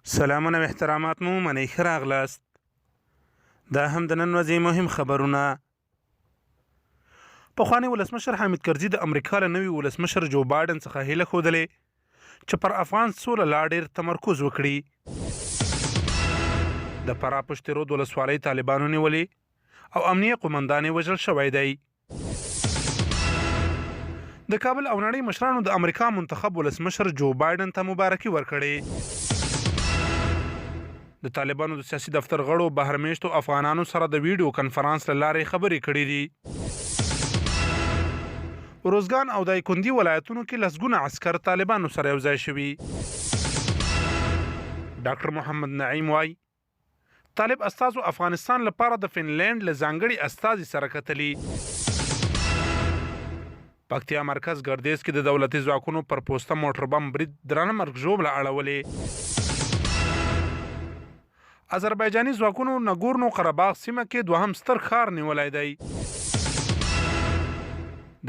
سلامونه و احترامات مو منئ ښه راغلاست. دا هم د نن ورځې مهم خبرونه. پخوانی ولسمشر حامد کرزي د امریکا له نوي ولسمشر جو بایډن څخه هیله ښودلې چې پر افغان سوله لا ډېر تمرکز وکړي. د فراه پشت رود ولسوالۍ طالبانو نیولې او امنیه قومندان یې وژل شوی دی. د کابل او نړۍ مشرانو د امریکا منتخب ولسمشر جو بایډن ته مبارکي ورکړې. د طالبانو د سیاسي دفتر غړو بهر میشتو افغانانو سره د ویډیو کنفرانس له لارې خبرې کړې دي. روزګان او دایکندي ولایتونو کې لسګونه عسکر طالبانو سره یو ځای شوي. ډاکټر محمد نعیم وایي طالب استازو افغانستان لپاره د فنلینډ له ځانګړي استازي سره کتلي. پکتیا مرکز ګردیز کې د دولتي ځواکونو پر پوسته موټر بم برید درنه مرګ ژوبله اړولې. آذربایجاني ځواکونو نګورنو قرهباغ سیمه کې دوهم ستر ښار نیولی دی.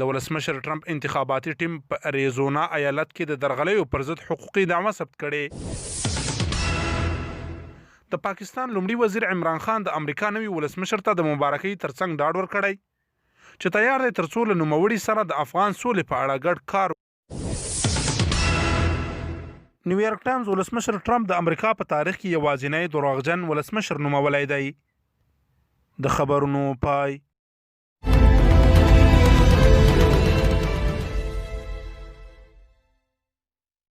د ولسمشر ټرمپ انتخاباتي ټیم په اریزونا ایالت کې د درغلیو پر ضد حقوقي دعوه ثبت کړې. د پاکستان لومړي وزیر عمران خان د امریکا نوي ولسمشر ته د مبارکۍ ترڅنګ ډاډ ورکړی چې تیار دی تر څو له نوموړي سره د افغان سولې په اړه ګډ کار. نیویارک ټایمز ولسمشر ټرمپ د امریکا په تاریخ کې یوازینی دروغجن ولسمشر نومولی دی. د خبرونو پای.